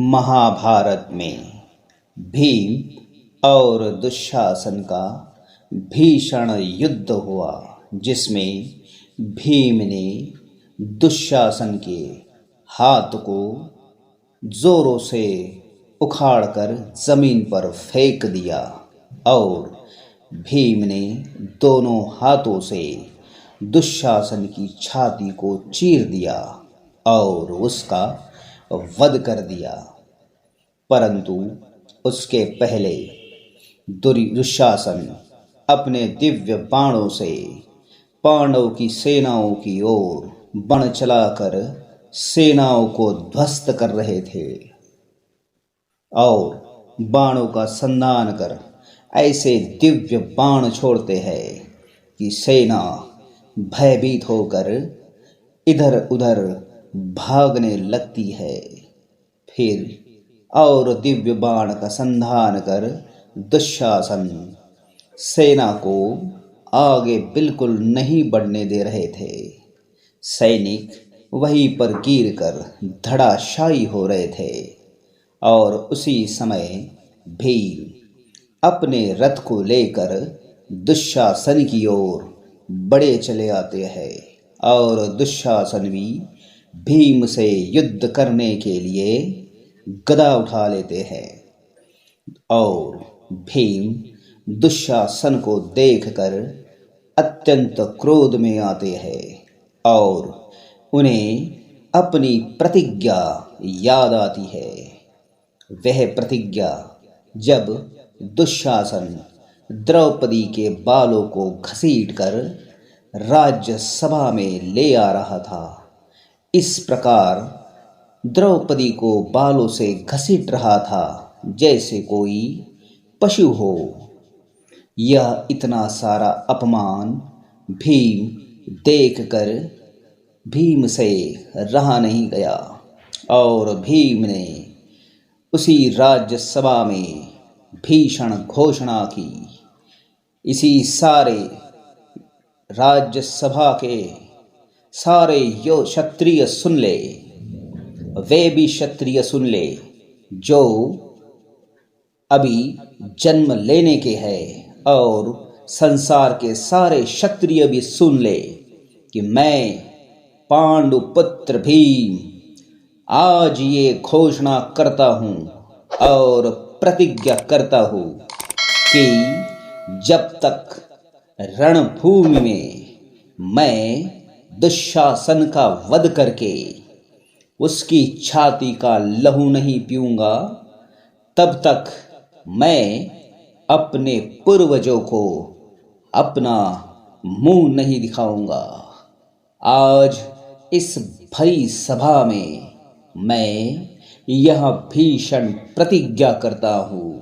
महाभारत में भीम और दुशासन का भीषण युद्ध हुआ, जिसमें भीम ने दुशासन के हाथ को जोरों से उखाड़कर जमीन पर फेंक दिया और भीम ने दोनों हाथों से दुशासन की छाती को चीर दिया और उसका वध कर दिया। परंतु उसके पहले दुशासन अपने दिव्य बाणों से पांडवों की सेनाओं की ओर बाण चलाकर सेनाओं को ध्वस्त कर रहे थे और बाणों का संधान कर ऐसे दिव्य बाण छोड़ते हैं कि सेना भयभीत होकर इधर उधर भागने लगती है। फिर और दिव्य बाण का संधान कर दुशासन सेना को आगे बिल्कुल नहीं बढ़ने दे रहे थे। सैनिक वहीं पर गिरकर धड़ाशायी हो रहे थे और उसी समय भीम अपने रथ को लेकर दुशासन की ओर बढ़े चले आते हैं और दुशासन भी भीम से युद्ध करने के लिए गदा उठा लेते हैं और भीम दुशासन को देखकर अत्यंत क्रोध में आते हैं और उन्हें अपनी प्रतिज्ञा याद आती है। वह प्रतिज्ञा जब दुशासन द्रौपदी के बालों को घसीटकर राज्य सभा में ले आ रहा था। इस प्रकार द्रौपदी को बालों से घसीट रहा था जैसे कोई पशु हो। यह इतना सारा अपमान भीम देखकर भीम से रहा नहीं गया और भीम ने उसी राज्य सभा में भीषण घोषणा की। इसी सारे राज्य सभा के सारे यो क्षत्रिय सुन ले, वे भी क्षत्रिय सुन ले जो अभी जन्म लेने के हैं और संसार के सारे क्षत्रिय भी सुन ले कि मैं पांडुपुत्र भीम आज ये घोषणा करता हूँ और प्रतिज्ञा करता हूँ कि जब तक रणभूमि में मैं दुशासन का वध करके उसकी छाती का लहू नहीं पीऊंगा, तब तक मैं अपने पूर्वजों को अपना मुंह नहीं दिखाऊंगा। आज इस भरी सभा में मैं यह भीषण प्रतिज्ञा करता हूँ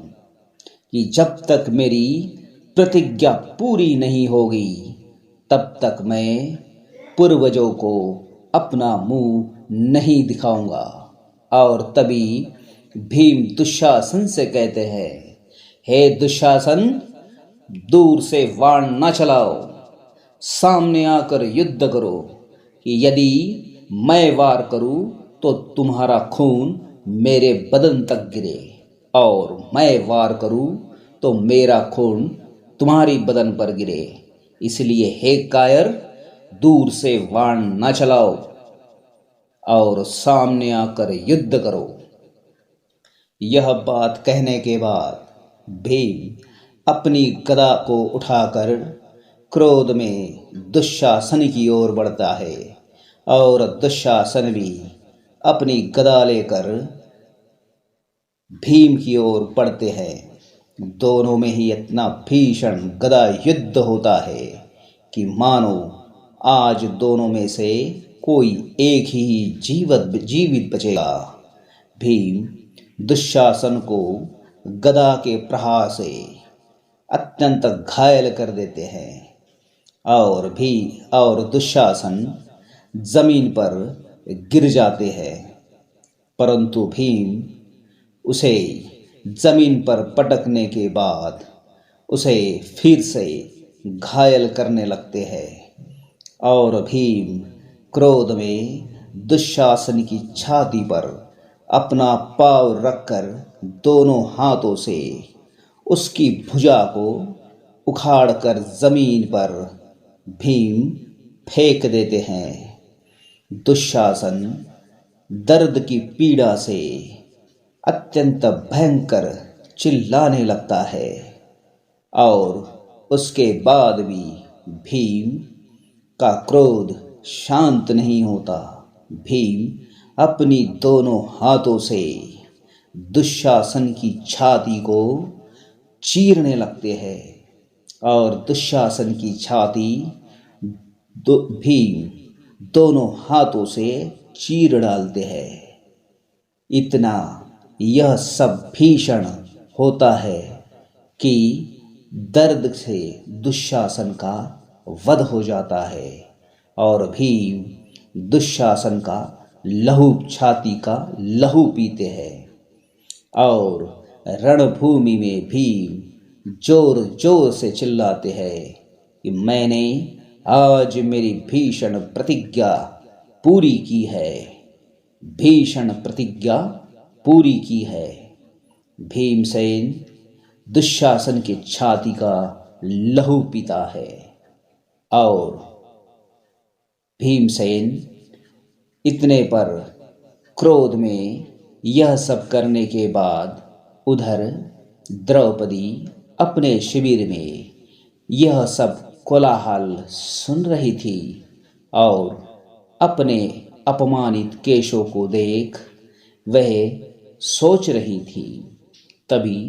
कि जब तक मेरी प्रतिज्ञा पूरी नहीं होगी तब तक मैं पूर्वजों को अपना मुंह नहीं दिखाऊंगा। और तभी भीम दुशासन से कहते हैं, हे दुशासन, दूर से वाण न चलाओ, सामने आकर युद्ध करो कि यदि मैं वार करूं तो तुम्हारा खून मेरे बदन तक गिरे और मैं वार करूं तो मेरा खून तुम्हारी बदन पर गिरे। इसलिए हे कायर, दूर से वाण न चलाओ और सामने आकर युद्ध करो। यह बात कहने के बाद भीम अपनी गदा को उठाकर क्रोध में दुशासन की ओर बढ़ता है और दुशासन भी अपनी गदा लेकर भीम की ओर बढ़ते हैं। दोनों में ही इतना भीषण गदा युद्ध होता है कि मानो आज दोनों में से कोई एक ही जीवित बचेगा। भीम दुशासन को गदा के प्रहार से अत्यंत घायल कर देते हैं और दुशासन जमीन पर गिर जाते हैं। परंतु भीम उसे जमीन पर पटकने के बाद उसे फिर से घायल करने लगते हैं और भीम क्रोध में दुशासन की छाती पर अपना पाँव रखकर दोनों हाथों से उसकी भुजा को उखाड़कर जमीन पर भीम फेंक देते हैं। दुशासन दर्द की पीड़ा से अत्यंत भयंकर चिल्लाने लगता है और उसके बाद भी भीम का क्रोध शांत नहीं होता। भीम अपनी दोनों हाथों से दुशासन की छाती को चीरने लगते हैं और दुशासन की छाती भीम दोनों हाथों से चीर डालते हैं। इतना यह सब भीषण होता है कि दर्द से दुशासन का वध हो जाता है और भीम दुशासन का लहू छाती का लहू पीते हैं और रणभूमि में भीम जोर जोर से चिल्लाते हैं कि मैंने आज मेरी भीषण प्रतिज्ञा पूरी की है, भीषण प्रतिज्ञा पूरी की है। भीमसेन दुशासन की छाती का लहू पीता है और भीमसेन इतने पर क्रोध में यह सब करने के बाद उधर द्रौपदी अपने शिविर में यह सब कोलाहल सुन रही थी और अपने अपमानित केशों को देख वह सोच रही थी। तभी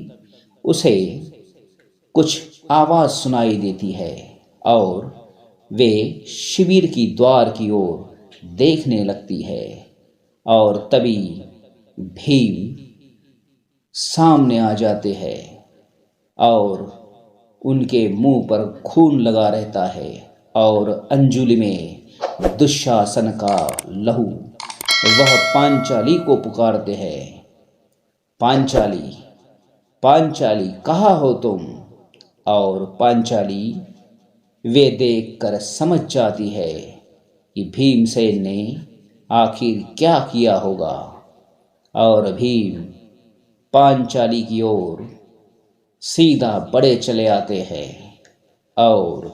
उसे कुछ आवाज सुनाई देती है और वे शिविर की द्वार की ओर देखने लगती है और तभी भीम सामने आ जाते हैं और उनके मुंह पर खून लगा रहता है और अंजुलि में दुशासन का लहू। वह पांचाली को पुकारते हैं, पांचाली पांचाली कहाँ हो तुम? और पांचाली वे देखकर समझ जाती है कि भीमसेन ने आखिर क्या किया होगा और भीम पांचाली की ओर सीधा बढ़े चले आते हैं और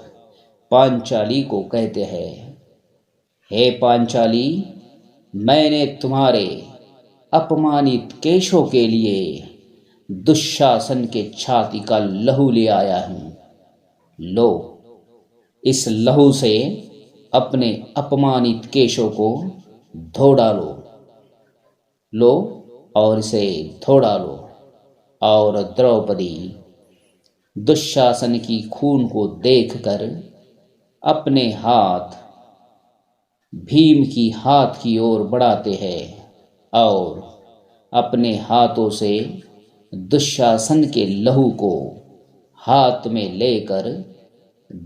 पांचाली को कहते हैं, हे पांचाली, मैंने तुम्हारे अपमानित केशों के लिए दुशासन के छाती का लहू ले आया हूं। लो, इस लहू से अपने अपमानित केशों को धो डालो। लो और इसे धो डालो। और द्रौपदी दुशासन की खून को देखकर अपने हाथ भीम की हाथ की ओर बढ़ाते हैं और अपने हाथों से दुशासन के लहू को हाथ में लेकर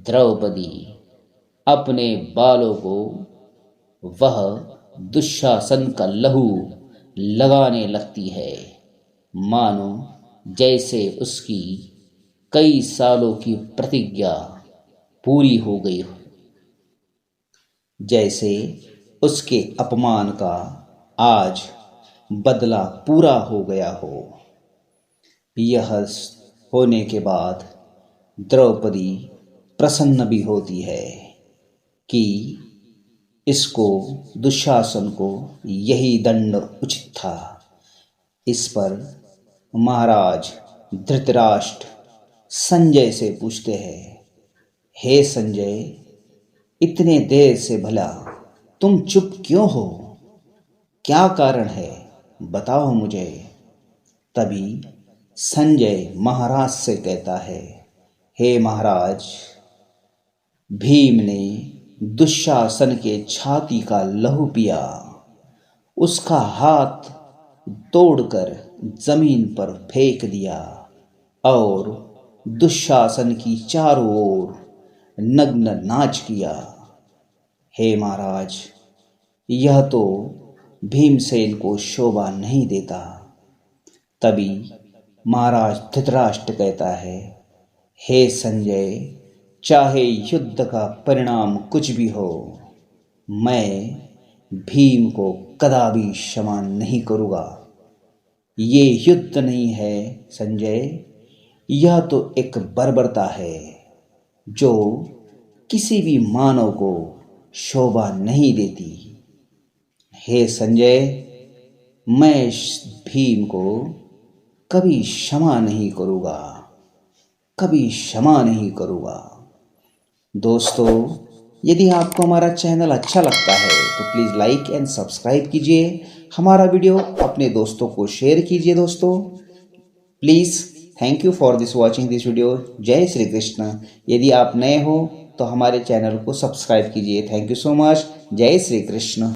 द्रौपदी अपने बालों को वह दुशासन का लहू लगाने लगती है, मानो जैसे उसकी कई सालों की प्रतिज्ञा पूरी हो गई हो, जैसे उसके अपमान का आज बदला पूरा हो गया हो। यह होने के बाद द्रौपदी प्रसन्न भी होती है कि इसको दुशासन को यही दंड उचित था। इस पर महाराज धृतराष्ट्र संजय से पूछते हैं, हे संजय, इतने देर से भला तुम चुप क्यों हो? क्या कारण है, बताओ मुझे। तभी संजय महाराज से कहता है, हे महाराज, भीम ने दुशासन के छाती का लहू पिया, उसका हाथ तोड़कर जमीन पर फेंक दिया और दुशासन की चारों ओर नग्न नाच किया। हे महाराज, यह तो भीमसेन को शोभा नहीं देता। तभी महाराज धृतराष्ट्र कहता है, हे संजय, चाहे युद्ध का परिणाम कुछ भी हो, मैं भीम को कदापि क्षमा नहीं करूँगा। ये युद्ध नहीं है संजय, यह तो एक बर्बरता है जो किसी भी मानव को शोभा नहीं देती। हे संजय, मैं इस भीम को कभी क्षमा नहीं करूँगा, कभी क्षमा नहीं करूँगा। दोस्तों, यदि आपको हमारा चैनल अच्छा लगता है तो प्लीज़ लाइक एंड सब्सक्राइब कीजिए। हमारा वीडियो अपने दोस्तों को शेयर कीजिए। दोस्तों please, thank you for this watching this video. जय श्री कृष्ण। यदि आप नए हो तो हमारे चैनल को सब्सक्राइब कीजिए। Thank you so much. जय श्री कृष्ण।